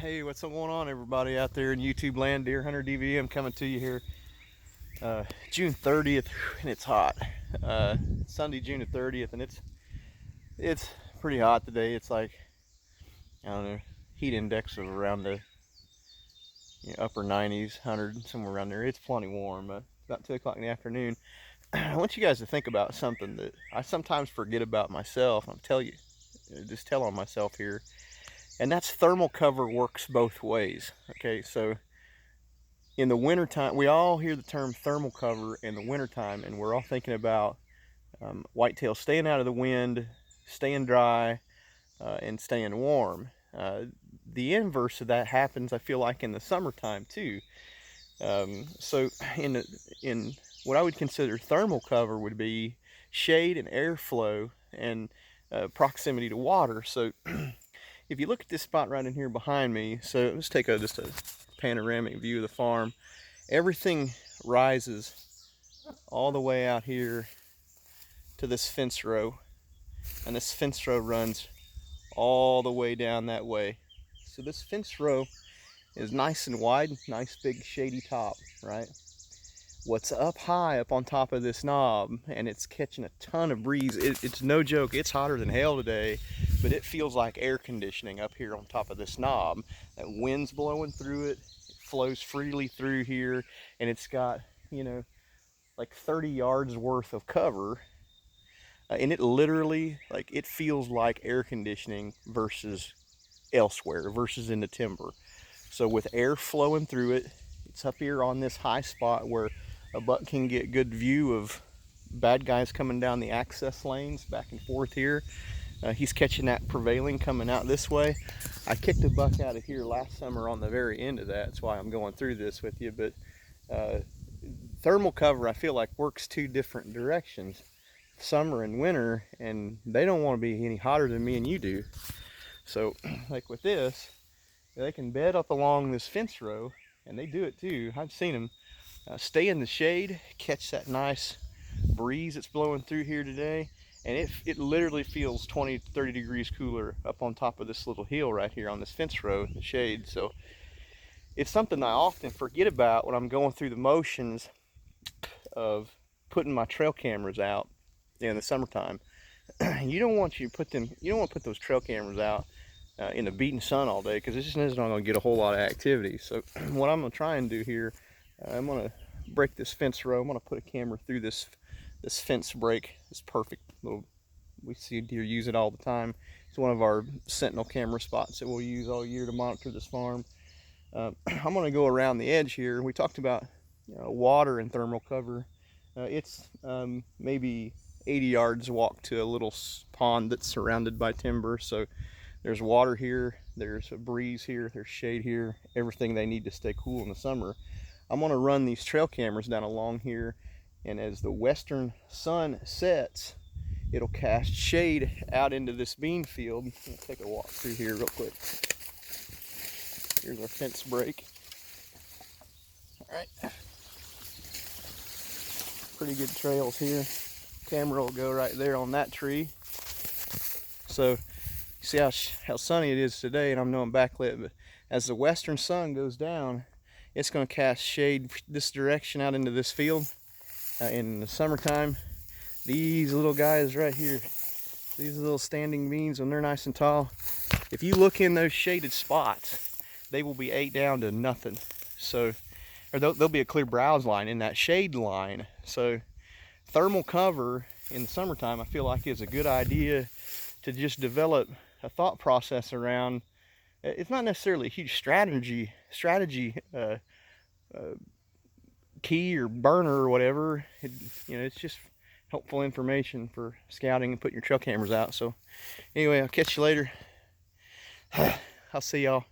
Hey, what's going on, everybody out there in YouTube land? Deer Hunter DVM coming to you here, June 30th, and it's hot. Sunday, June the 30th, and it's pretty hot today. It's like, I don't know, heat index of around the upper 90s, 100, somewhere around there. It's plenty warm. About 2 o'clock in the afternoon. I want you guys to think about something that I sometimes forget about myself. I'll tell you, just tell on myself here. And that's thermal cover works both ways. Okay, so in the wintertime, we all hear the term thermal cover in the wintertime, and we're all thinking about whitetail staying out of the wind, staying dry, and staying warm. The inverse of that happens, I feel like, in the summertime too. So in what I would consider thermal cover would be shade and airflow and proximity to water. So if you look at this spot right in here behind me, so let's take just a panoramic view of the farm. Everything rises all the way out here to this fence row, and this fence row runs all the way down that way. So this fence row is nice and wide, nice big shady top, right? What's up high up on top of this knob, and it's catching a ton of breeze. It's no joke, it's hotter than hell today, but it feels like air conditioning up here on top of this knob. That wind's blowing through it, it flows freely through here, and it's got, like 30 yards worth of cover. And it literally, like, it feels like air conditioning versus elsewhere, versus in the timber. So with air flowing through it, it's up here on this high spot where a buck can get good view of bad guys coming down the access lanes back and forth here. He's catching that prevailing coming out this way. I kicked a buck out of here last summer on the very end of that. That's why I'm going through this with you. But thermal cover, I feel like, works two different directions, summer and winter, and they don't want to be any hotter than me and you do. So like with this, they can bed up along this fence row, and they do it too. I've seen them stay in the shade, catch that nice breeze that's blowing through here today, and it literally feels 20-30 degrees cooler up on top of this little hill right here on this fence row in the shade. So it's something I often forget about when I'm going through the motions of putting my trail cameras out in the summertime. You don't want to put those trail cameras out in the beating sun all day, because it's just not going to get a whole lot of activity. So what I'm going to try and do here, I'm going to break this fence row. I'm going to put a camera through this fence break. It's perfect little, we see deer use it all the time. It's one of our sentinel camera spots that we'll use all year to monitor this farm. I'm going to go around the edge here. We talked about water and thermal cover. It's maybe 80 yards walk to a little pond that's surrounded by timber. So there's water here, there's a breeze here, there's shade here, everything they need to stay cool in the summer. I'm going to run these trail cameras down along here, and as the western sun sets, it'll cast shade out into this bean field. I'll take a walk through here real quick. Here's our fence break. All right. Pretty good trails here. Camera will go right there on that tree. So you see how sunny it is today, and I'm knowing backlit, but as the western sun goes down, it's going to cast shade this direction out into this field. In the summertime, these little guys right here, these little standing beans, when they're nice and tall, if you look in those shaded spots, they will be ate down to nothing. So, or there'll be a clear browse line in that shade line. So thermal cover in the summertime, I feel like, is a good idea to just develop a thought process around. It's not necessarily a huge strategy key or burner or whatever. It's just helpful information for scouting and putting your trail cameras out. So anyway, I'll catch you later. I'll see y'all.